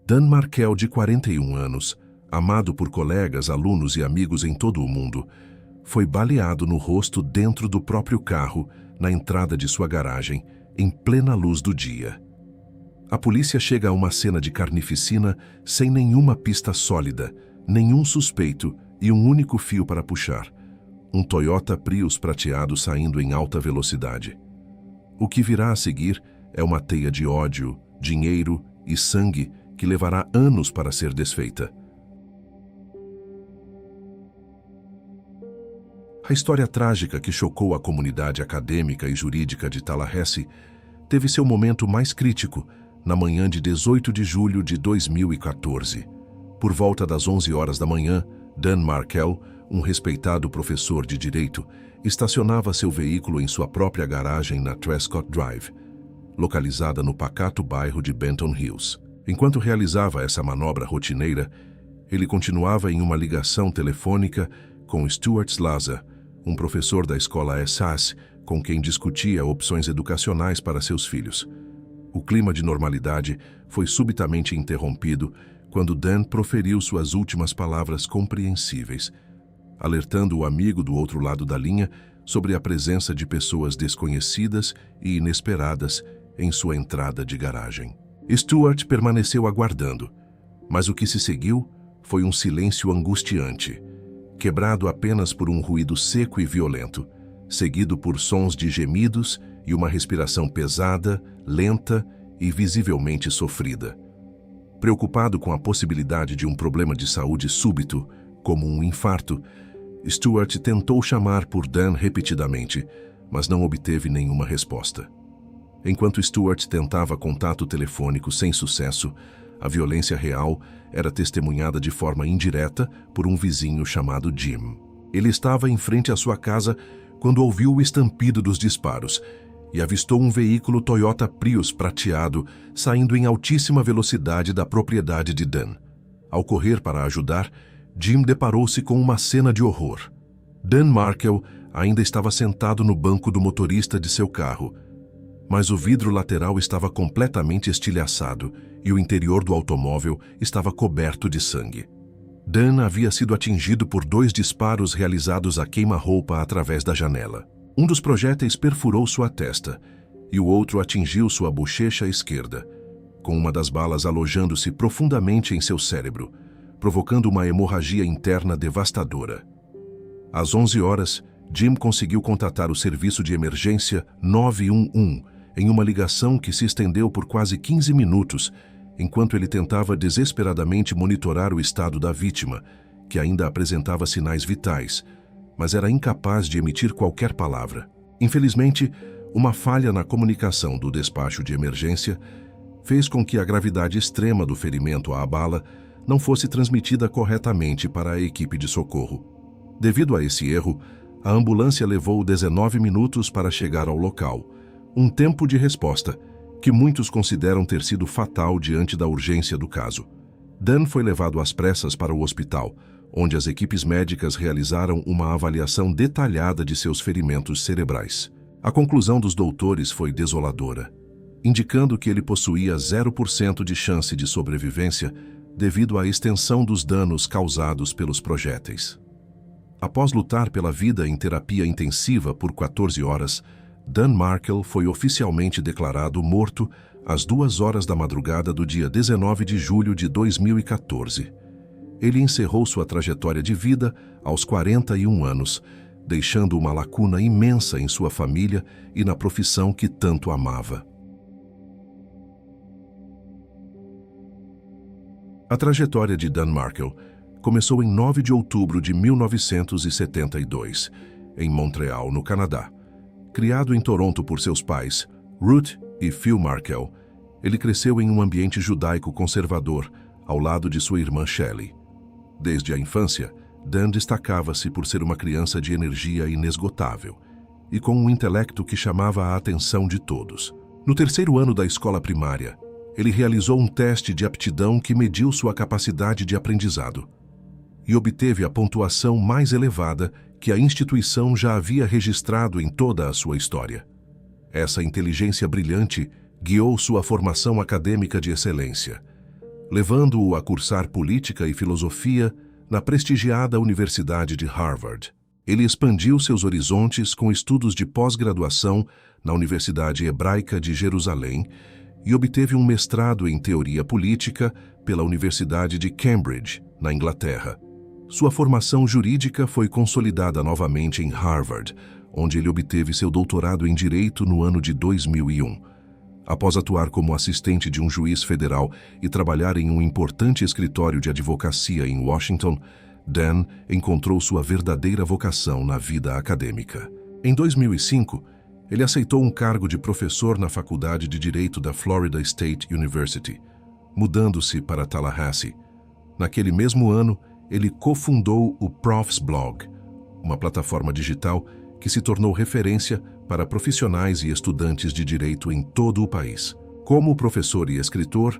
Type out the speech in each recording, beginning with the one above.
Dan Markel, de 41 anos, amado por colegas, alunos e amigos em todo o mundo, foi baleado no rosto dentro do próprio carro, na entrada de sua garagem, em plena luz do dia. A polícia chega a uma cena de carnificina sem nenhuma pista sólida, nenhum suspeito e um único fio para puxar: um Toyota Prius prateado saindo em alta velocidade. O que virá a seguir é uma teia de ódio, dinheiro e sangue que levará anos para ser desfeita. A história trágica que chocou a comunidade acadêmica e jurídica de Tallahassee teve seu momento mais crítico na manhã de 18 de julho de 2014. Por volta das 11 horas da manhã, Dan Markel, um respeitado professor de direito, estacionava seu veículo em sua própria garagem na Trescott Drive, localizada no pacato bairro de Benton Hills. Enquanto realizava essa manobra rotineira, ele continuava em uma ligação telefônica com Stuart Slaza, um professor da escola SAS, com quem discutia opções educacionais para seus filhos. O clima de normalidade foi subitamente interrompido quando Dan proferiu suas últimas palavras compreensíveis, alertando o amigo do outro lado da linha sobre a presença de pessoas desconhecidas e inesperadas em sua entrada de garagem. Stuart permaneceu aguardando, mas o que se seguiu foi um silêncio angustiante, quebrado apenas por um ruído seco e violento, seguido por sons de gemidos e uma respiração pesada, lenta e visivelmente sofrida. Preocupado com a possibilidade de um problema de saúde súbito, como um infarto, Stuart tentou chamar por Dan repetidamente, mas não obteve nenhuma resposta. Enquanto Stuart tentava contato telefônico sem sucesso, a violência real era testemunhada de forma indireta por um vizinho chamado Jim. Ele estava em frente à sua casa quando ouviu o estampido dos disparos e avistou um veículo Toyota Prius prateado saindo em altíssima velocidade da propriedade de Dan. Ao correr para ajudar, Jim deparou-se com uma cena de horror. Dan Markel ainda estava sentado no banco do motorista de seu carro, mas o vidro lateral estava completamente estilhaçado e o interior do automóvel estava coberto de sangue. Dan havia sido atingido por 2 disparos realizados a queima-roupa através da janela. Um dos projéteis perfurou sua testa e o outro atingiu sua bochecha esquerda, com uma das balas alojando-se profundamente em seu cérebro, provocando uma hemorragia interna devastadora. Às 11 horas, Jim conseguiu contatar o serviço de emergência 911 em uma ligação que se estendeu por quase 15 minutos, enquanto ele tentava desesperadamente monitorar o estado da vítima, que ainda apresentava sinais vitais, mas era incapaz de emitir qualquer palavra. Infelizmente, uma falha na comunicação do despacho de emergência fez com que a gravidade extrema do ferimento à bala não fosse transmitida corretamente para a equipe de socorro. Devido a esse erro, a ambulância levou 19 minutos para chegar ao local, um tempo de resposta que muitos consideram ter sido fatal diante da urgência do caso. Dan foi levado às pressas para o hospital, onde as equipes médicas realizaram uma avaliação detalhada de seus ferimentos cerebrais. A conclusão dos doutores foi desoladora, indicando que ele possuía 0% de chance de sobrevivência devido à extensão dos danos causados pelos projéteis. Após lutar pela vida em terapia intensiva por 14 horas, Dan Markel foi oficialmente declarado morto às 2 horas da madrugada do dia 19 de julho de 2014. Ele encerrou sua trajetória de vida aos 41 anos, deixando uma lacuna imensa em sua família e na profissão que tanto amava. A trajetória de Dan Markel começou em 9 de outubro de 1972, em Montreal, no Canadá. Criado em Toronto por seus pais, Ruth e Phil Markel, ele cresceu em um ambiente judaico conservador, ao lado de sua irmã Shelley. Desde a infância, Dan destacava-se por ser uma criança de energia inesgotável e com um intelecto que chamava a atenção de todos. No 3º ano da escola primária, ele realizou um teste de aptidão que mediu sua capacidade de aprendizado e obteve a pontuação mais elevada que a instituição já havia registrado em toda a sua história. Essa inteligência brilhante guiou sua formação acadêmica de excelência, levando-o a cursar política e filosofia na prestigiada Universidade de Harvard. Ele expandiu seus horizontes com estudos de pós-graduação na Universidade Hebraica de Jerusalém e obteve um mestrado em teoria política pela Universidade de Cambridge, na Inglaterra. Sua formação jurídica foi consolidada novamente em Harvard, onde ele obteve seu doutorado em Direito no ano de 2001. Após atuar como assistente de um juiz federal e trabalhar em um importante escritório de advocacia em Washington, Dan encontrou sua verdadeira vocação na vida acadêmica. Em 2005, ele aceitou um cargo de professor na Faculdade de Direito da Florida State University, mudando-se para Tallahassee. Naquele mesmo ano, ele cofundou o Profs Blog, uma plataforma digital que se tornou referência para profissionais e estudantes de direito em todo o país. Como professor e escritor,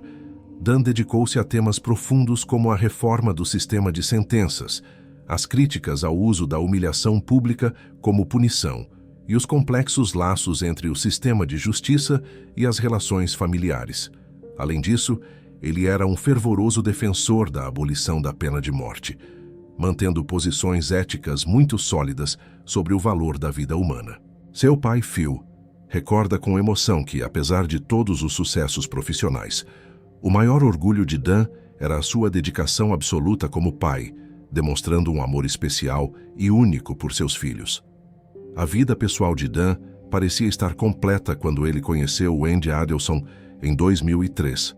Dan dedicou-se a temas profundos como a reforma do sistema de sentenças, as críticas ao uso da humilhação pública como punição e os complexos laços entre o sistema de justiça e as relações familiares. Além disso, ele era um fervoroso defensor da abolição da pena de morte, mantendo posições éticas muito sólidas sobre o valor da vida humana. Seu pai, Phil, recorda com emoção que, apesar de todos os sucessos profissionais, o maior orgulho de Dan era a sua dedicação absoluta como pai, demonstrando um amor especial e único por seus filhos. A vida pessoal de Dan parecia estar completa quando ele conheceu Wendy Adelson em 2003,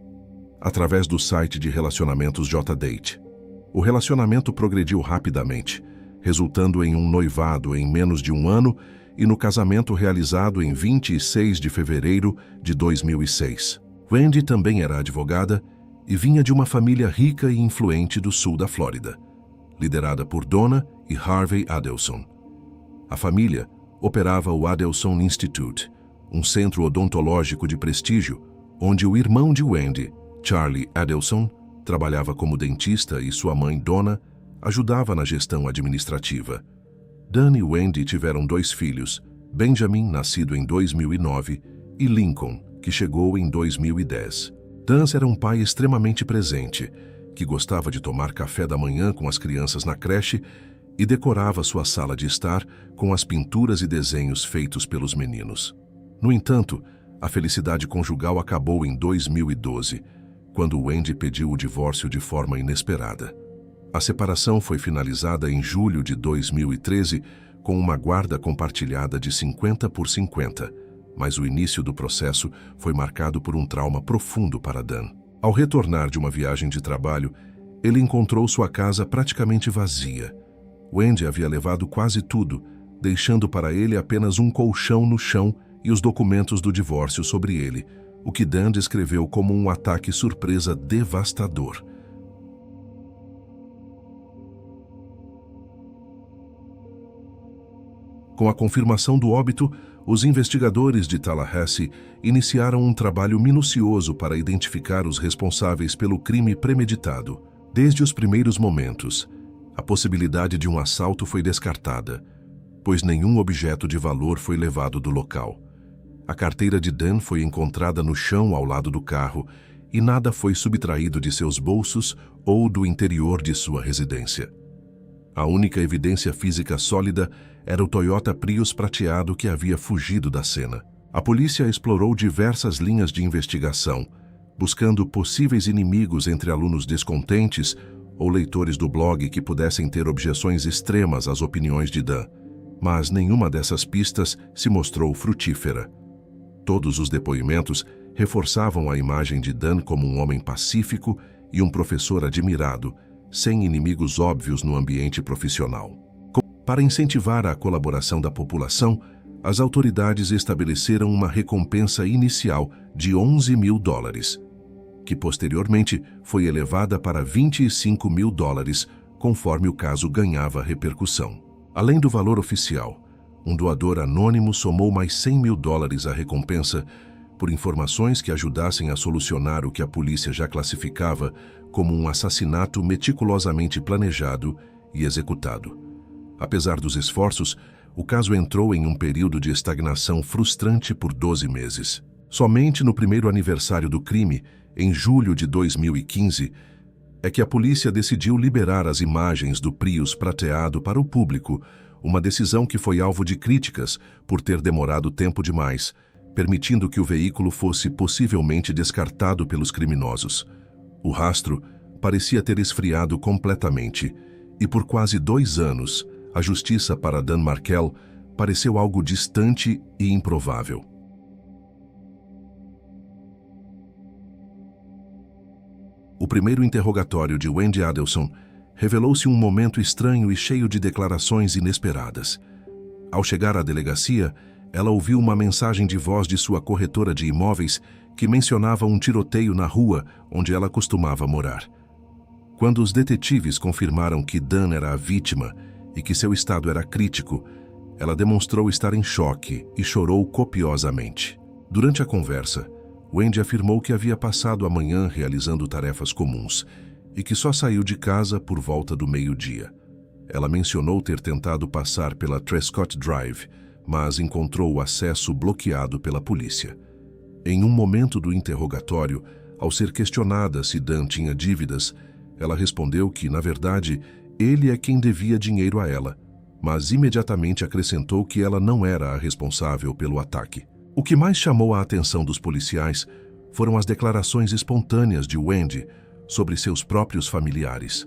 através do site de relacionamentos JDate. O relacionamento progrediu rapidamente, resultando em um noivado em menos de um ano e no casamento realizado em 26 de fevereiro de 2006. Wendy também era advogada e vinha de uma família rica e influente do sul da Flórida, liderada por Donna e Harvey Adelson. A família operava o Adelson Institute, um centro odontológico de prestígio, onde o irmão de Wendy, Charlie Adelson, trabalhava como dentista e sua mãe, Donna, ajudava na gestão administrativa. Dan e Wendy tiveram 2 filhos, Benjamin, nascido em 2009, e Lincoln, que chegou em 2010. Dan era um pai extremamente presente, que gostava de tomar café da manhã com as crianças na creche e decorava sua sala de estar com as pinturas e desenhos feitos pelos meninos. No entanto, a felicidade conjugal acabou em 2012, quando Wendy pediu o divórcio de forma inesperada. A separação foi finalizada em julho de 2013 com uma guarda compartilhada de 50-50, mas o início do processo foi marcado por um trauma profundo para Dan. Ao retornar de uma viagem de trabalho, ele encontrou sua casa praticamente vazia. Wendy havia levado quase tudo, deixando para ele apenas um colchão no chão e os documentos do divórcio sobre ele, o que Dan descreveu como um ataque surpresa devastador. Com a confirmação do óbito, os investigadores de Tallahassee iniciaram um trabalho minucioso para identificar os responsáveis pelo crime premeditado. Desde os primeiros momentos, a possibilidade de um assalto foi descartada, pois nenhum objeto de valor foi levado do local. A carteira de Dan foi encontrada no chão ao lado do carro e nada foi subtraído de seus bolsos ou do interior de sua residência. A única evidência física sólida era o Toyota Prius prateado que havia fugido da cena. A polícia explorou diversas linhas de investigação, buscando possíveis inimigos entre alunos descontentes ou leitores do blog que pudessem ter objeções extremas às opiniões de Dan, mas nenhuma dessas pistas se mostrou frutífera. Todos os depoimentos reforçavam a imagem de Dan como um homem pacífico e um professor admirado, sem inimigos óbvios no ambiente profissional. Para incentivar a colaboração da população, as autoridades estabeleceram uma recompensa inicial de $11 mil, que posteriormente foi elevada para $25 mil, conforme o caso ganhava repercussão. Além do valor oficial, um doador anônimo somou mais $100 mil à recompensa por informações que ajudassem a solucionar o que a polícia já classificava como um assassinato meticulosamente planejado e executado. Apesar dos esforços, o caso entrou em um período de estagnação frustrante por 12 meses. Somente no primeiro aniversário do crime, em julho de 2015, é que a polícia decidiu liberar as imagens do Prius prateado para o público, uma decisão que foi alvo de críticas por ter demorado tempo demais, permitindo que o veículo fosse possivelmente descartado pelos criminosos. O rastro parecia ter esfriado completamente, e por quase 2 anos, a justiça para Dan Markel pareceu algo distante e improvável. O primeiro interrogatório de Wendy Adelson revelou-se um momento estranho e cheio de declarações inesperadas. Ao chegar à delegacia, ela ouviu uma mensagem de voz de sua corretora de imóveis que mencionava um tiroteio na rua onde ela costumava morar. Quando os detetives confirmaram que Dan era a vítima e que seu estado era crítico, ela demonstrou estar em choque e chorou copiosamente. Durante a conversa, Wendy afirmou que havia passado a manhã realizando tarefas comuns e que só saiu de casa por volta do meio-dia. Ela mencionou ter tentado passar pela Trescott Drive, mas encontrou o acesso bloqueado pela polícia. Em um momento do interrogatório, ao ser questionada se Dan tinha dívidas, ela respondeu que, na verdade, ele é quem devia dinheiro a ela, mas imediatamente acrescentou que ela não era a responsável pelo ataque. O que mais chamou a atenção dos policiais foram as declarações espontâneas de Wendy sobre seus próprios familiares.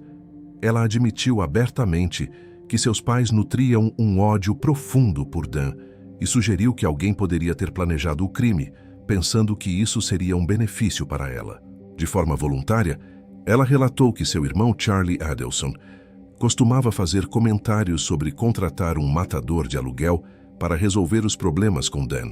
Ela admitiu abertamente que seus pais nutriam um ódio profundo por Dan e sugeriu que alguém poderia ter planejado o crime, pensando que isso seria um benefício para ela. De forma voluntária, ela relatou que seu irmão Charlie Adelson costumava fazer comentários sobre contratar um matador de aluguel para resolver os problemas com Dan,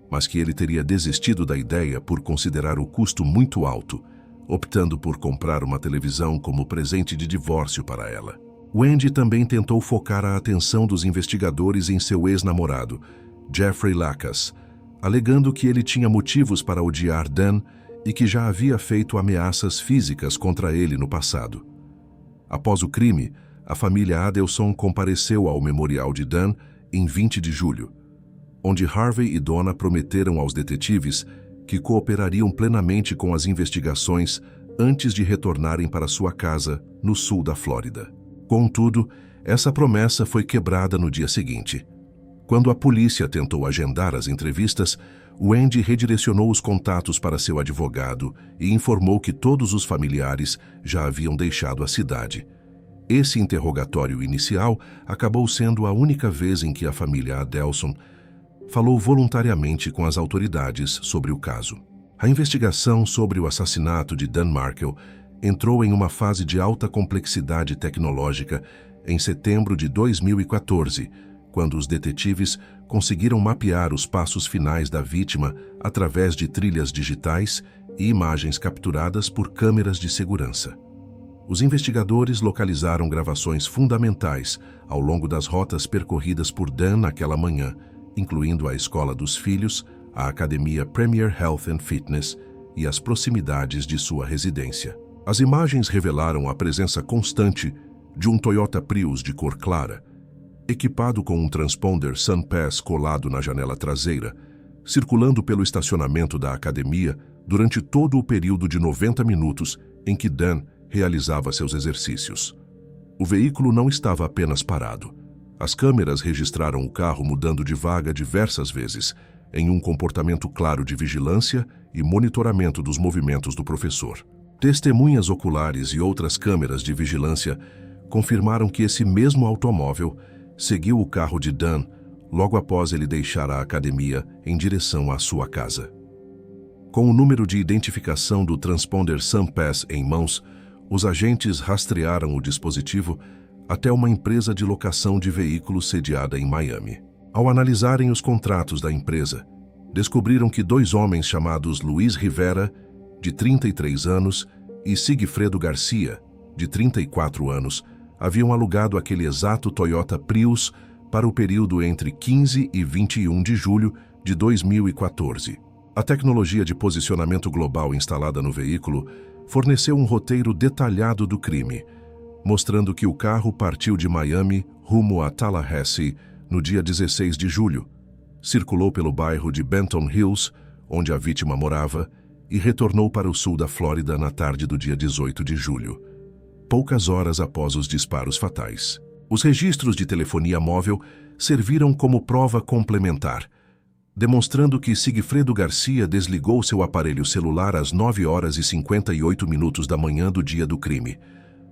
mas que ele teria desistido da ideia por considerar o custo muito alto, optando por comprar uma televisão como presente de divórcio para ela. Wendy também tentou focar a atenção dos investigadores em seu ex-namorado, Jeffrey Lackas, alegando que ele tinha motivos para odiar Dan e que já havia feito ameaças físicas contra ele no passado. Após o crime, a família Adelson compareceu ao memorial de Dan em 20 de julho, onde Harvey e Donna prometeram aos detetives que cooperariam plenamente com as investigações antes de retornarem para sua casa no sul da Flórida. Contudo, essa promessa foi quebrada no dia seguinte. Quando a polícia tentou agendar as entrevistas, Wendy redirecionou os contatos para seu advogado e informou que todos os familiares já haviam deixado a cidade. Esse interrogatório inicial acabou sendo a única vez em que a família Adelson falou voluntariamente com as autoridades sobre o caso. A investigação sobre o assassinato de Dan Markel entrou em uma fase de alta complexidade tecnológica em setembro de 2014, quando os detetives conseguiram mapear os passos finais da vítima através de trilhas digitais e imagens capturadas por câmeras de segurança. Os investigadores localizaram gravações fundamentais ao longo das rotas percorridas por Dan naquela manhã, incluindo a escola dos filhos, a academia Premier Health and Fitness e as proximidades de sua residência. As imagens revelaram a presença constante de um Toyota Prius de cor clara, equipado com um transponder SunPass colado na janela traseira, circulando pelo estacionamento da academia durante todo o período de 90 minutos em que Dan realizava seus exercícios. O veículo não estava apenas parado. As câmeras registraram o carro mudando de vaga diversas vezes, em um comportamento claro de vigilância e monitoramento dos movimentos do professor. Testemunhas oculares e outras câmeras de vigilância confirmaram que esse mesmo automóvel seguiu o carro de Dan logo após ele deixar a academia em direção à sua casa. Com o número de identificação do transponder SunPass em mãos, os agentes rastrearam o dispositivo até uma empresa de locação de veículos sediada em Miami. Ao analisarem os contratos da empresa, descobriram que 2 homens chamados Luiz Rivera, de 33 anos, e Sigfredo Garcia, de 34 anos, haviam alugado aquele exato Toyota Prius para o período entre 15 e 21 de julho de 2014. A tecnologia de posicionamento global instalada no veículo forneceu um roteiro detalhado do crime, mostrando que o carro partiu de Miami rumo a Tallahassee no dia 16 de julho, circulou pelo bairro de Benton Hills, onde a vítima morava, e retornou para o sul da Flórida na tarde do dia 18 de julho, poucas horas após os disparos fatais. Os registros de telefonia móvel serviram como prova complementar, demonstrando que Sigfredo Garcia desligou seu aparelho celular às 9 horas e 58 minutos da manhã do dia do crime,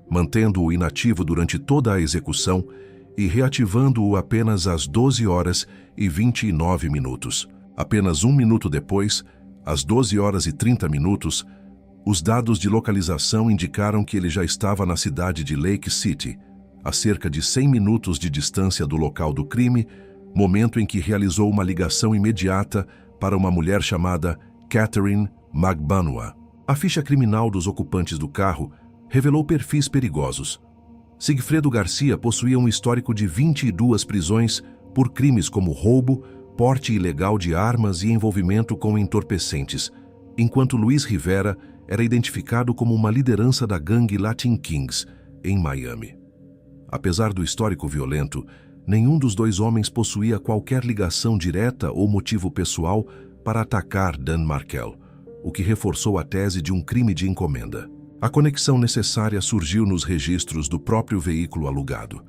mantendo-o inativo durante toda a execução e reativando-o apenas às 12 horas e 29 minutos. Apenas um minuto depois, às 12 horas e 30 minutos, os dados de localização indicaram que ele já estava na cidade de Lake City, a cerca de 100 minutos de distância do local do crime, momento em que realizou uma ligação imediata para uma mulher chamada Catherine Magbanua. A ficha criminal dos ocupantes do carro revelou perfis perigosos. Sigfredo Garcia possuía um histórico de 22 prisões por crimes como roubo, porte ilegal de armas e envolvimento com entorpecentes, enquanto Luiz Rivera era identificado como uma liderança da gangue Latin Kings, em Miami. Apesar do histórico violento, nenhum dos dois homens possuía qualquer ligação direta ou motivo pessoal para atacar Dan Markel, o que reforçou a tese de um crime de encomenda. A conexão necessária surgiu nos registros do próprio veículo alugado.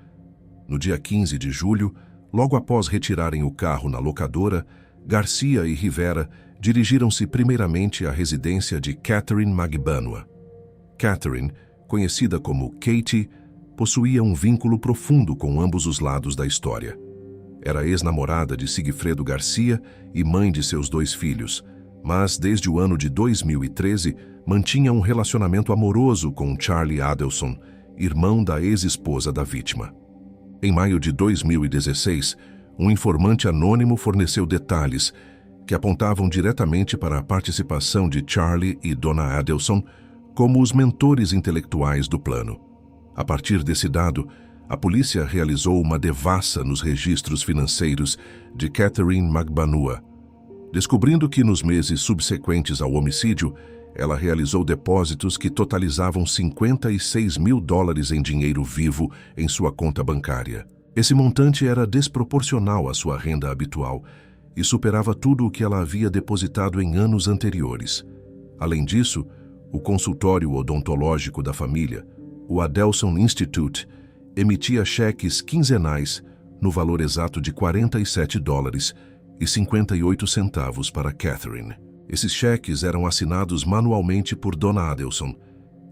No dia 15 de julho, logo após retirarem o carro na locadora, Garcia e Rivera dirigiram-se primeiramente à residência de Catherine Magbanua. Catherine, conhecida como Katie, possuía um vínculo profundo com ambos os lados da história. Era ex-namorada de Sigfredo Garcia e mãe de seus 2 filhos, mas desde o ano de 2013 mantinha um relacionamento amoroso com Charlie Adelson, irmão da ex-esposa da vítima. Em maio de 2016, um informante anônimo forneceu detalhes que apontavam diretamente para a participação de Charlie e Donna Adelson como os mentores intelectuais do plano. A partir desse dado, a polícia realizou uma devassa nos registros financeiros de Catherine Magbanua, descobrindo que nos meses subsequentes ao homicídio, ela realizou depósitos que totalizavam $56 mil em dinheiro vivo em sua conta bancária. Esse montante era desproporcional à sua renda habitual e superava tudo o que ela havia depositado em anos anteriores. Além disso, o consultório odontológico da família, o Adelson Institute, emitia cheques quinzenais no valor exato de $47,58 para Catherine. Esses cheques eram assinados manualmente por Donna Adelson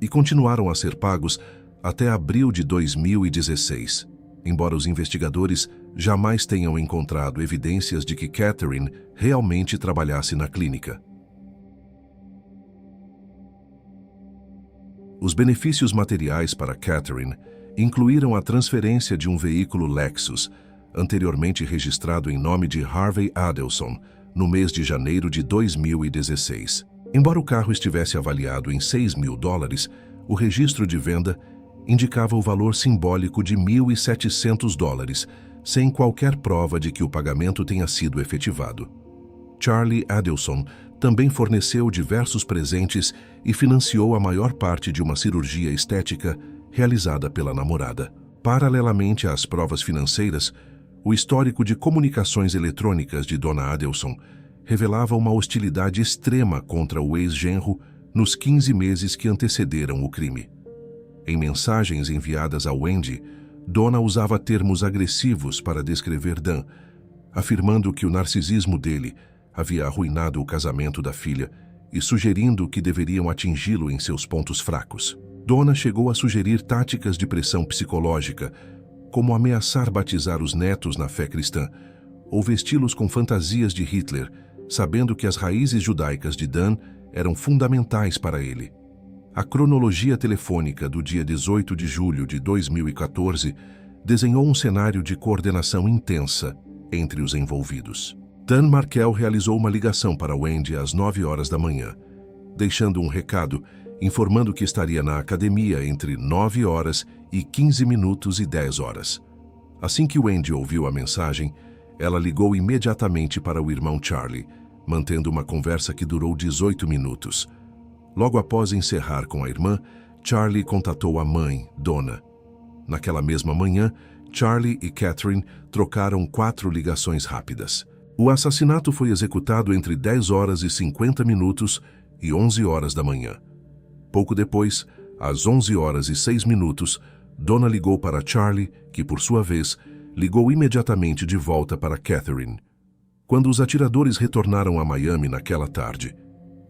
e continuaram a ser pagos até abril de 2016, embora os investigadores jamais tenham encontrado evidências de que Catherine realmente trabalhasse na clínica. Os benefícios materiais para Catherine incluíram a transferência de um veículo Lexus, anteriormente registrado em nome de Harvey Adelson, no mês de janeiro de 2016. Embora o carro estivesse avaliado em $6 mil, o registro de venda indicava o valor simbólico de $1.700, sem qualquer prova de que o pagamento tenha sido efetivado. Charlie Adelson também forneceu diversos presentes e financiou a maior parte de uma cirurgia estética realizada pela namorada. Paralelamente às provas financeiras, o histórico de comunicações eletrônicas de Donna Adelson revelava uma hostilidade extrema contra o ex-genro nos 15 meses que antecederam o crime. Em mensagens enviadas a Wendy, Donna usava termos agressivos para descrever Dan, afirmando que o narcisismo dele havia arruinado o casamento da filha e sugerindo que deveriam atingi-lo em seus pontos fracos. Donna chegou a sugerir táticas de pressão psicológica, como ameaçar batizar os netos na fé cristã ou vesti-los com fantasias de Hitler, sabendo que as raízes judaicas de Dan eram fundamentais para ele. A cronologia telefônica do dia 18 de julho de 2014 desenhou um cenário de coordenação intensa entre os envolvidos. Dan Markel realizou uma ligação para Wendy às 9 horas da manhã, deixando um recado informando que estaria na academia entre 9 horas e 15 minutos e 10 horas. Assim que Wendy ouviu a mensagem, ela ligou imediatamente para o irmão Charlie, mantendo uma conversa que durou 18 minutos. Logo após encerrar com a irmã, Charlie contatou a mãe, Donna. Naquela mesma manhã, Charlie e Catherine trocaram 4 ligações rápidas. O assassinato foi executado entre 10 horas e 50 minutos e 11 horas da manhã. Pouco depois, às 11 horas e 6 minutos, Donna ligou para Charlie, que, por sua vez, ligou imediatamente de volta para Catherine. Quando os atiradores retornaram a Miami naquela tarde,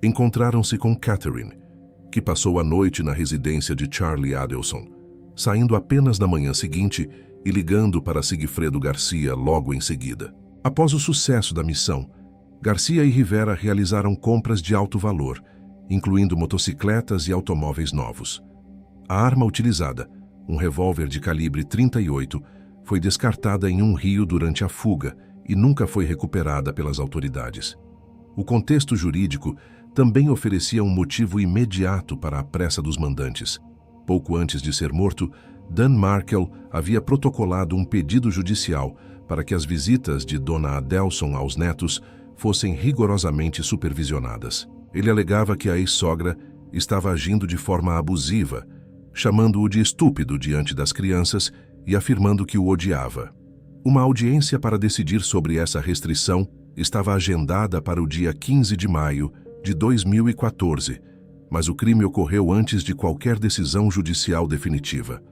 encontraram-se com Catherine, que passou a noite na residência de Charlie Adelson, saindo apenas na manhã seguinte e ligando para Sigfredo Garcia logo em seguida. Após o sucesso da missão, Garcia e Rivera realizaram compras de alto valor, incluindo motocicletas e automóveis novos. A arma utilizada, um revólver de calibre 38, foi descartada em um rio durante a fuga e nunca foi recuperada pelas autoridades. O contexto jurídico também oferecia um motivo imediato para a pressa dos mandantes. Pouco antes de ser morto, Dan Markel havia protocolado um pedido judicial para que as visitas de Dona Adelson aos netos fossem rigorosamente supervisionadas. Ele alegava que a ex-sogra estava agindo de forma abusiva, chamando-o de estúpido diante das crianças e afirmando que o odiava. Uma audiência para decidir sobre essa restrição estava agendada para o dia 15 de maio de 2014, mas o crime ocorreu antes de qualquer decisão judicial definitiva.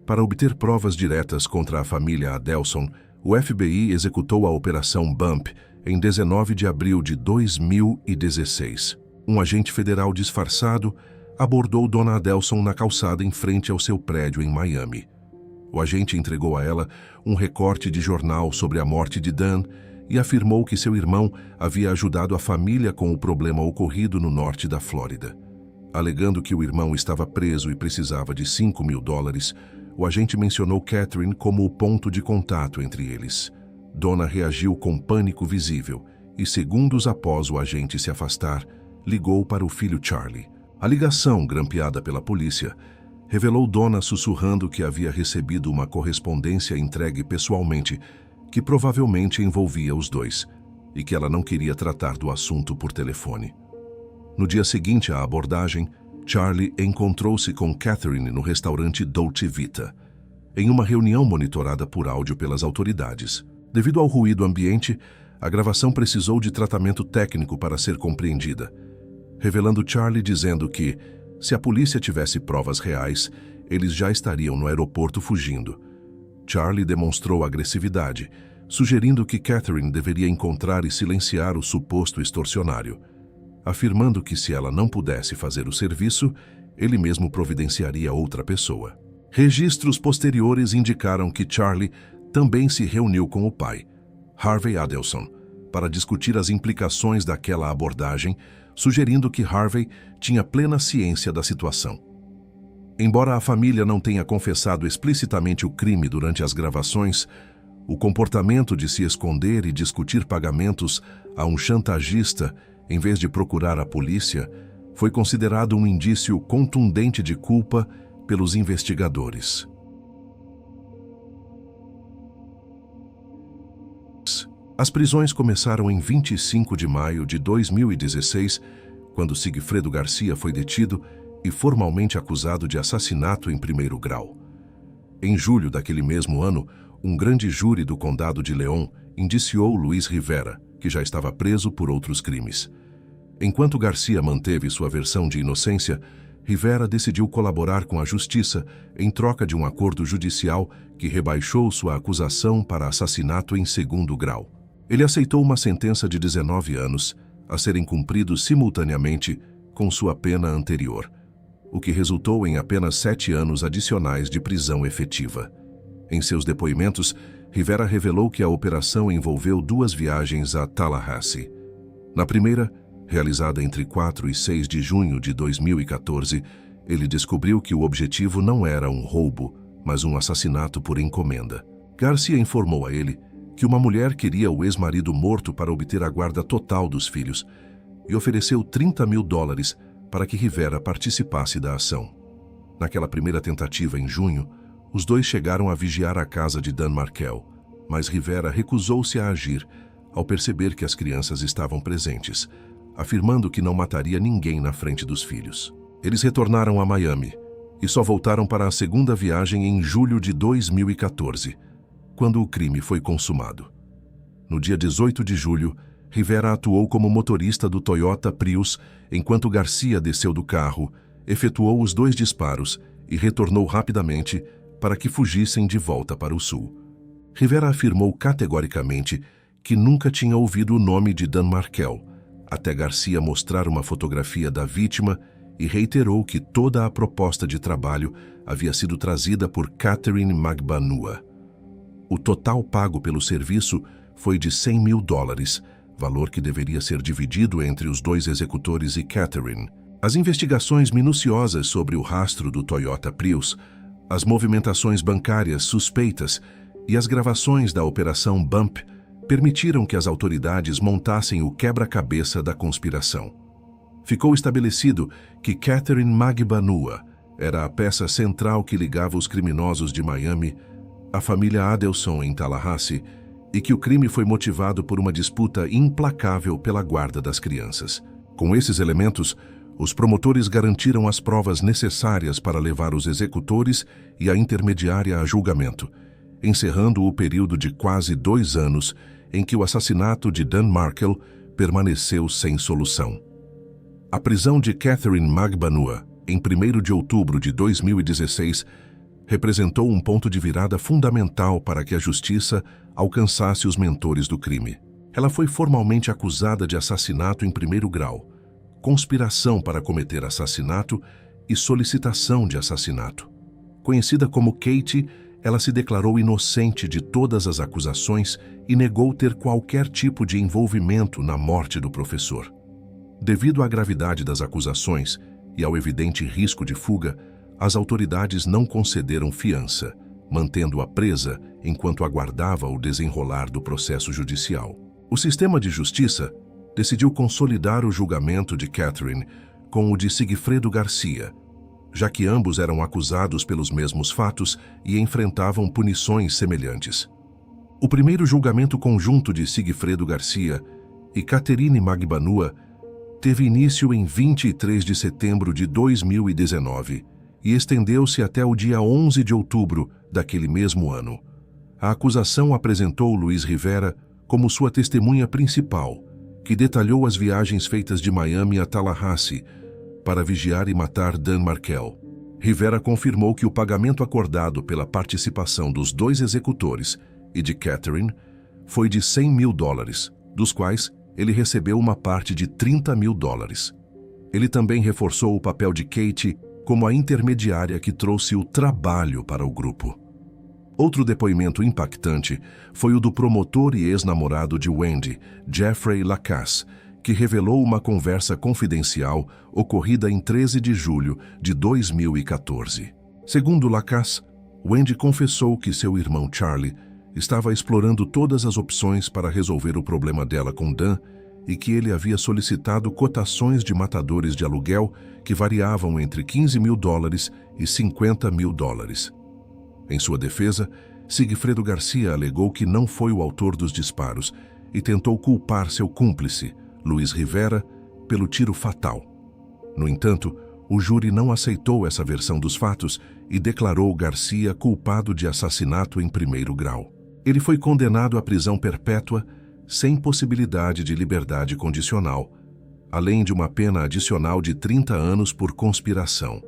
Para obter provas diretas contra a família Adelson, o FBI executou a Operação Bump em 19 de abril de 2016. Um agente federal disfarçado abordou Dona Adelson na calçada em frente ao seu prédio em Miami. O agente entregou a ela um recorte de jornal sobre a morte de Dan e afirmou que seu irmão havia ajudado a família com o problema ocorrido no norte da Flórida. Alegando que o irmão estava preso e precisava de $5.000, o agente mencionou Catherine como o ponto de contato entre eles. Donna reagiu com pânico visível e, segundos após o agente se afastar, ligou para o filho Charlie. A ligação, grampeada pela polícia, revelou Donna sussurrando que havia recebido uma correspondência entregue pessoalmente que provavelmente envolvia os dois e que ela não queria tratar do assunto por telefone. No dia seguinte à abordagem, Charlie encontrou-se com Catherine no restaurante Dolce Vita, em uma reunião monitorada por áudio pelas autoridades. Devido ao ruído ambiente, a gravação precisou de tratamento técnico para ser compreendida, revelando Charlie dizendo que, se a polícia tivesse provas reais, eles já estariam no aeroporto fugindo. Charlie demonstrou agressividade, sugerindo que Catherine deveria encontrar e silenciar o suposto extorsionário, afirmando que se ela não pudesse fazer o serviço, ele mesmo providenciaria outra pessoa. Registros posteriores indicaram que Charlie também se reuniu com o pai, Harvey Adelson, para discutir as implicações daquela abordagem, sugerindo que Harvey tinha plena ciência da situação. Embora a família não tenha confessado explicitamente o crime durante as gravações, o comportamento de se esconder e discutir pagamentos a um chantagista em vez de procurar a polícia foi considerado um indício contundente de culpa pelos investigadores. As prisões começaram em 25 de maio de 2016, quando Sigfredo Garcia foi detido e formalmente acusado de assassinato em primeiro grau. Em julho daquele mesmo ano, um grande júri do Condado de León indiciou Luiz Rivera, que já estava preso por outros crimes. Enquanto Garcia manteve sua versão de inocência, Rivera decidiu colaborar com a justiça em troca de um acordo judicial que rebaixou sua acusação para assassinato em segundo grau. Ele aceitou uma sentença de 19 anos, a serem cumpridos simultaneamente com sua pena anterior, o que resultou em apenas 7 anos adicionais de prisão efetiva. Em seus depoimentos, Rivera revelou que a operação envolveu 2 viagens a Tallahassee. Na primeira, realizada entre 4 e 6 de junho de 2014, ele descobriu que o objetivo não era um roubo, mas um assassinato por encomenda. Garcia informou a ele que uma mulher queria o ex-marido morto para obter a guarda total dos filhos e ofereceu $30.000 para que Rivera participasse da ação. Naquela primeira tentativa em junho, os dois chegaram a vigiar a casa de Dan Markel, mas Rivera recusou-se a agir ao perceber que as crianças estavam presentes, afirmando que não mataria ninguém na frente dos filhos. Eles retornaram a Miami e só voltaram para a segunda viagem em julho de 2014, quando o crime foi consumado. No dia 18 de julho, Rivera atuou como motorista do Toyota Prius enquanto Garcia desceu do carro, efetuou os 2 disparos e retornou rapidamente para que fugissem de volta para o sul. Rivera afirmou categoricamente que nunca tinha ouvido o nome de Dan Markel, até Garcia mostrar uma fotografia da vítima e reiterou que toda a proposta de trabalho havia sido trazida por Catherine Magbanua. O total pago pelo serviço foi de $100 mil, valor que deveria ser dividido entre os 2 executores e Catherine. As investigações minuciosas sobre o rastro do Toyota Prius, as movimentações bancárias suspeitas e as gravações da Operação Bump permitiram que as autoridades montassem o quebra-cabeça da conspiração. Ficou estabelecido que Catherine Magbanua era a peça central que ligava os criminosos de Miami à família Adelson em Tallahassee e que o crime foi motivado por uma disputa implacável pela guarda das crianças. Com esses elementos, os promotores garantiram as provas necessárias para levar os executores e a intermediária a julgamento, encerrando o período de quase 2 anos em que o assassinato de Dan Markel permaneceu sem solução. A prisão de Catherine Magbanua, em 1º de outubro de 2016, representou um ponto de virada fundamental para que a justiça alcançasse os mentores do crime. Ela foi formalmente acusada de assassinato em 1º grau, conspiração para cometer assassinato e solicitação de assassinato. Conhecida como Katie, ela se declarou inocente de todas as acusações e negou ter qualquer tipo de envolvimento na morte do professor. Devido à gravidade das acusações e ao evidente risco de fuga, as autoridades não concederam fiança, mantendo-a presa enquanto aguardava o desenrolar do processo judicial. O sistema de justiça decidiu consolidar o julgamento de Catherine com o de Sigfredo Garcia, já que ambos eram acusados pelos mesmos fatos e enfrentavam punições semelhantes. O primeiro julgamento conjunto de Sigfredo Garcia e Catherine Magbanua teve início em 23 de setembro de 2019 e estendeu-se até o dia 11 de outubro daquele mesmo ano. A acusação apresentou Luiz Rivera como sua testemunha principal, que detalhou as viagens feitas de Miami a Tallahassee para vigiar e matar Dan Markel. Rivera confirmou que o pagamento acordado pela participação dos 2 executores e de Catherine foi de $100 mil, dos quais ele recebeu uma parte de $30 mil. Ele também reforçou o papel de Katie como a intermediária que trouxe o trabalho para o grupo. Outro depoimento impactante foi o do promotor e ex-namorado de Wendy, Jeffrey Lacasse, que revelou uma conversa confidencial ocorrida em 13 de julho de 2014. Segundo Lacasse, Wendy confessou que seu irmão Charlie estava explorando todas as opções para resolver o problema dela com Dan e que ele havia solicitado cotações de matadores de aluguel que variavam entre $15 mil e $50 mil. Em sua defesa, Sigfredo Garcia alegou que não foi o autor dos disparos e tentou culpar seu cúmplice, Luiz Rivera, pelo tiro fatal. No entanto, o júri não aceitou essa versão dos fatos e declarou Garcia culpado de assassinato em 1º grau. Ele foi condenado à prisão perpétua sem possibilidade de liberdade condicional, além de uma pena adicional de 30 anos por conspiração.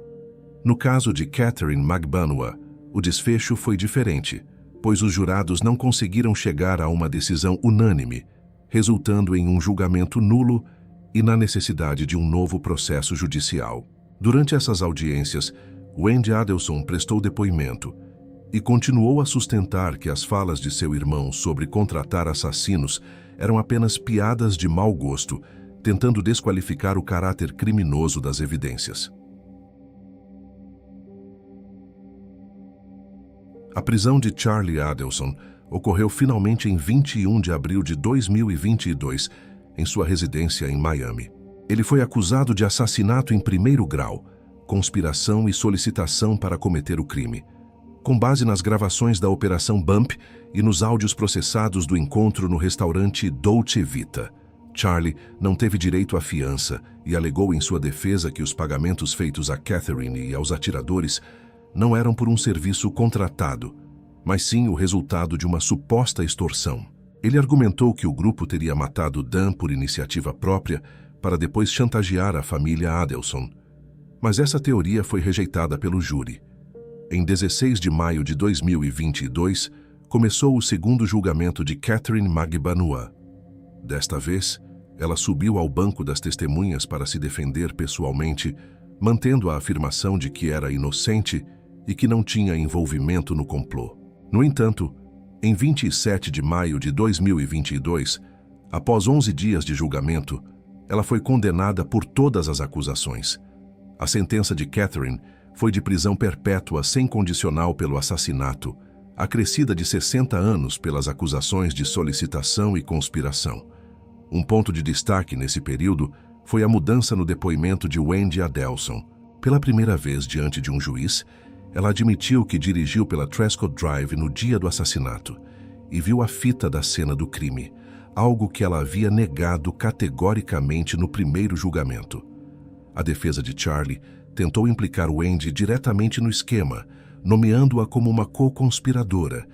No caso de Catherine Magbanua, o desfecho foi diferente, pois os jurados não conseguiram chegar a uma decisão unânime, resultando em um julgamento nulo e na necessidade de um novo processo judicial. Durante essas audiências, Wendy Adelson prestou depoimento e continuou a sustentar que as falas de seu irmão sobre contratar assassinos eram apenas piadas de mau gosto, tentando desqualificar o caráter criminoso das evidências. A prisão de Charlie Adelson ocorreu finalmente em 21 de abril de 2022, em sua residência em Miami. Ele foi acusado de assassinato em 1º grau, conspiração e solicitação para cometer o crime. Com base nas gravações da Operação Bump e nos áudios processados do encontro no restaurante Dolce Vita, Charlie não teve direito à fiança e alegou em sua defesa que os pagamentos feitos a Catherine e aos atiradores não eram por um serviço contratado, mas sim o resultado de uma suposta extorsão. Ele argumentou que o grupo teria matado Dan por iniciativa própria para depois chantagear a família Adelson. Mas essa teoria foi rejeitada pelo júri. Em 16 de maio de 2022, começou o segundo julgamento de Catherine Magbanua. Desta vez, ela subiu ao banco das testemunhas para se defender pessoalmente, mantendo a afirmação de que era inocente e que não tinha envolvimento no complô. No entanto, em 27 de maio de 2022, após 11 dias de julgamento, ela foi condenada por todas as acusações. A sentença de Catherine foi de prisão perpétua sem condicional pelo assassinato, acrescida de 60 anos pelas acusações de solicitação e conspiração. Um ponto de destaque nesse período foi a mudança no depoimento de Wendy Adelson. Pela primeira vez diante de um juiz, ela admitiu que dirigiu pela Trescott Drive no dia do assassinato e viu a fita da cena do crime, algo que ela havia negado categoricamente no primeiro julgamento. A defesa de Charlie tentou implicar Wendy diretamente no esquema, nomeando-a como uma co-conspiradora,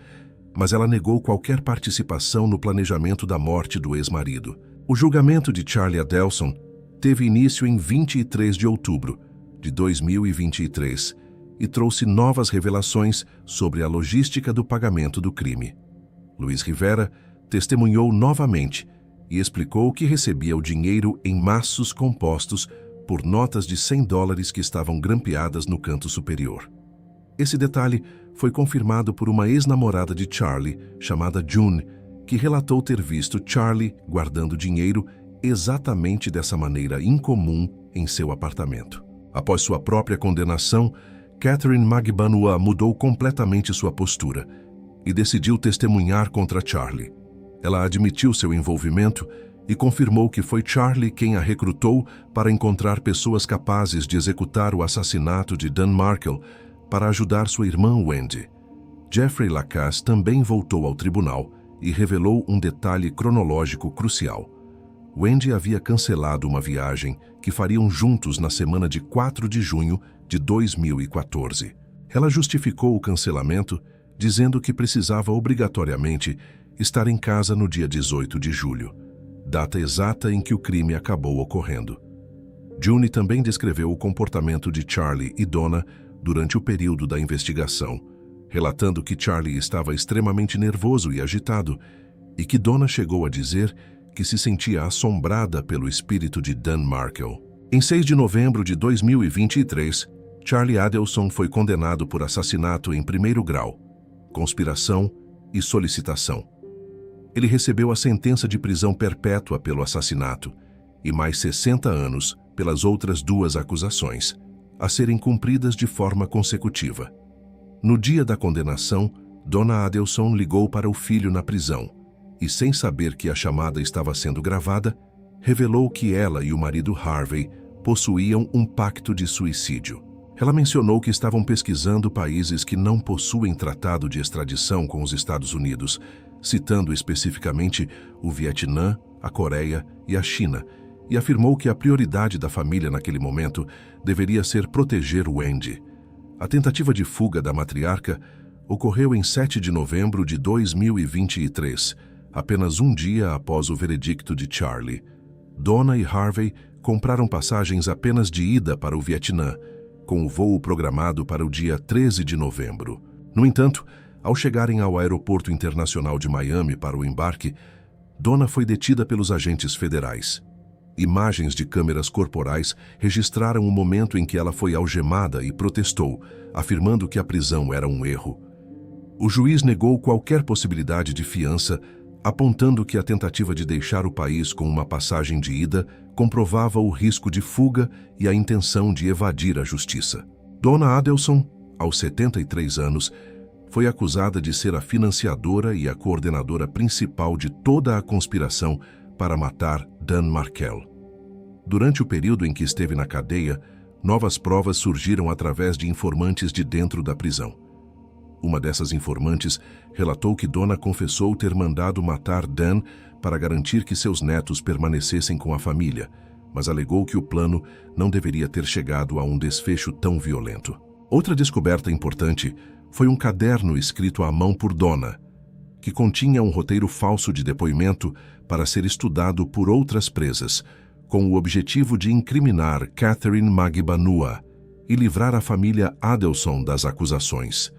mas ela negou qualquer participação no planejamento da morte do ex-marido. O julgamento de Charlie Adelson teve início em 23 de outubro de 2023 e trouxe novas revelações sobre a logística do pagamento do crime. Luiz Rivera testemunhou novamente e explicou que recebia o dinheiro em maços compostos por notas de $100 que estavam grampeadas no canto superior. Esse detalhe foi confirmado por uma ex-namorada de Charlie, chamada June, que relatou ter visto Charlie guardando dinheiro exatamente dessa maneira incomum em seu apartamento. Após sua própria condenação, Catherine Magbanua mudou completamente sua postura e decidiu testemunhar contra Charlie. Ela admitiu seu envolvimento e confirmou que foi Charlie quem a recrutou para encontrar pessoas capazes de executar o assassinato de Dan Markel para ajudar sua irmã Wendy. Jeffrey Lacasse também voltou ao tribunal e revelou um detalhe cronológico crucial. Wendy havia cancelado uma viagem que fariam juntos na semana de 4 de junho de 2014. Ela justificou o cancelamento dizendo que precisava obrigatoriamente estar em casa no dia 18 de julho, data exata em que o crime acabou ocorrendo. June também descreveu o comportamento de Charlie e Donna durante o período da investigação, relatando que Charlie estava extremamente nervoso e agitado e que Donna chegou a dizer que se sentia assombrada pelo espírito de Dan Markel. Em 6 de novembro de 2023, Charlie Adelson foi condenado por assassinato em primeiro grau, conspiração e solicitação. Ele recebeu a sentença de prisão perpétua pelo assassinato e mais 60 anos pelas outras duas acusações, a serem cumpridas de forma consecutiva. No dia da condenação, Donna Adelson ligou para o filho na prisão e, sem saber que a chamada estava sendo gravada, revelou que ela e o marido Harvey possuíam um pacto de suicídio. Ela mencionou que estavam pesquisando países que não possuem tratado de extradição com os Estados Unidos, citando especificamente o Vietnã, a Coreia e a China, e afirmou que a prioridade da família naquele momento deveria ser proteger Wendy. A tentativa de fuga da matriarca ocorreu em 7 de novembro de 2023, apenas um dia após o veredicto de Charlie. Donna e Harvey compraram passagens apenas de ida para o Vietnã, com o voo programado para o dia 13 de novembro. No entanto, ao chegarem ao aeroporto internacional de Miami para o embarque, Donna foi detida pelos agentes federais. Imagens de câmeras corporais registraram o momento em que ela foi algemada e protestou, afirmando que a prisão era um erro. O juiz negou qualquer possibilidade de fiança, apontando que a tentativa de deixar o país com uma passagem de ida comprovava o risco de fuga e a intenção de evadir a justiça. Donna Adelson, aos 73 anos, foi acusada de ser a financiadora e a coordenadora principal de toda a conspiração para matar Dan Markel. Durante o período em que esteve na cadeia, novas provas surgiram através de informantes de dentro da prisão. Uma dessas informantes relatou que Donna confessou ter mandado matar Dan para garantir que seus netos permanecessem com a família, mas alegou que o plano não deveria ter chegado a um desfecho tão violento. Outra descoberta importante foi um caderno escrito à mão por Donna, que continha um roteiro falso de depoimento para ser estudado por outras presas, com o objetivo de incriminar Catherine Magbanua e livrar a família Adelson das acusações.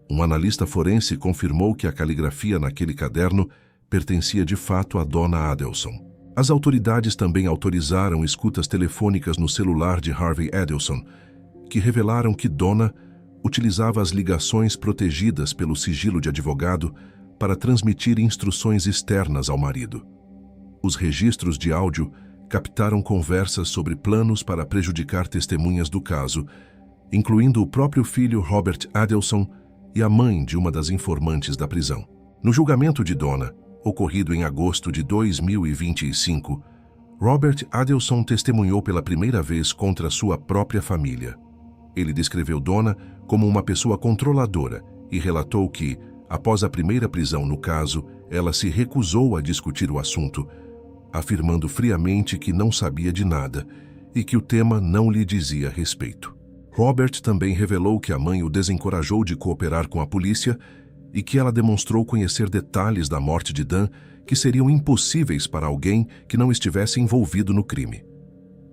Um analista forense confirmou que a caligrafia naquele caderno pertencia de fato a Dona Adelson. As autoridades também autorizaram escutas telefônicas no celular de Harvey Adelson, que revelaram que Dona utilizava as ligações protegidas pelo sigilo de advogado para transmitir instruções externas ao marido. Os registros de áudio captaram conversas sobre planos para prejudicar testemunhas do caso, incluindo o próprio filho Robert Adelson e a mãe de uma das informantes da prisão. No julgamento de Dona, ocorrido em agosto de 2025, Robert Adelson testemunhou pela primeira vez contra sua própria família. Ele descreveu Dona como uma pessoa controladora e relatou que, após a primeira prisão no caso, ela se recusou a discutir o assunto, afirmando friamente que não sabia de nada e que o tema não lhe dizia respeito. Robert também revelou que a mãe o desencorajou de cooperar com a polícia e que ela demonstrou conhecer detalhes da morte de Dan que seriam impossíveis para alguém que não estivesse envolvido no crime.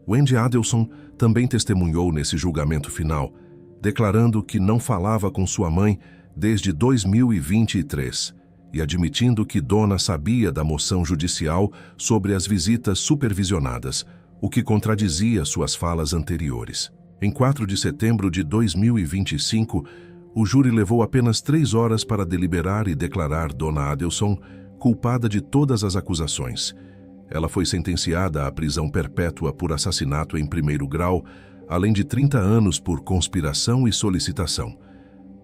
Wendy Adelson também testemunhou nesse julgamento final, declarando que não falava com sua mãe desde 2023 e admitindo que Dona sabia da moção judicial sobre as visitas supervisionadas, o que contradizia suas falas anteriores. Em 4 de setembro de 2025, o júri levou apenas 3 horas para deliberar e declarar Dona Adelson culpada de todas as acusações. Ela foi sentenciada à prisão perpétua por assassinato em primeiro grau, além de 30 anos por conspiração e solicitação.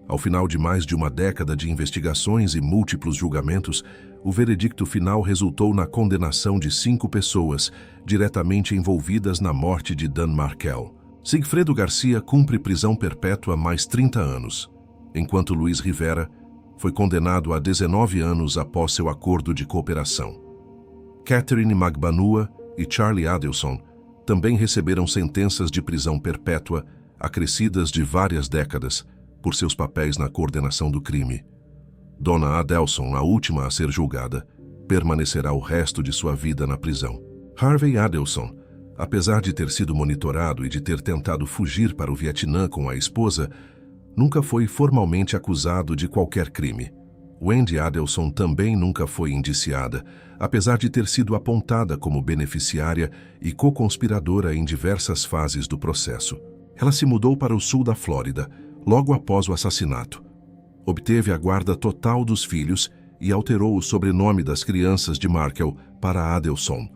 Ao final de mais de uma década de investigações e múltiplos julgamentos, o veredicto final resultou na condenação de 5 pessoas diretamente envolvidas na morte de Dan Markel. Sigfredo Garcia cumpre prisão perpétua mais 30 anos, enquanto Luiz Rivera foi condenado a 19 anos após seu acordo de cooperação. Catherine Magbanua e Charlie Adelson também receberam sentenças de prisão perpétua acrescidas de várias décadas por seus papéis na coordenação do crime. Dona Adelson, a última a ser julgada, permanecerá o resto de sua vida na prisão. Harvey Adelson, apesar de ter sido monitorado e de ter tentado fugir para o Vietnã com a esposa, nunca foi formalmente acusado de qualquer crime. Wendy Adelson também nunca foi indiciada, apesar de ter sido apontada como beneficiária e co-conspiradora em diversas fases do processo. Ela se mudou para o sul da Flórida, logo após o assassinato. Obteve a guarda total dos filhos e alterou o sobrenome das crianças de Markel para Adelson,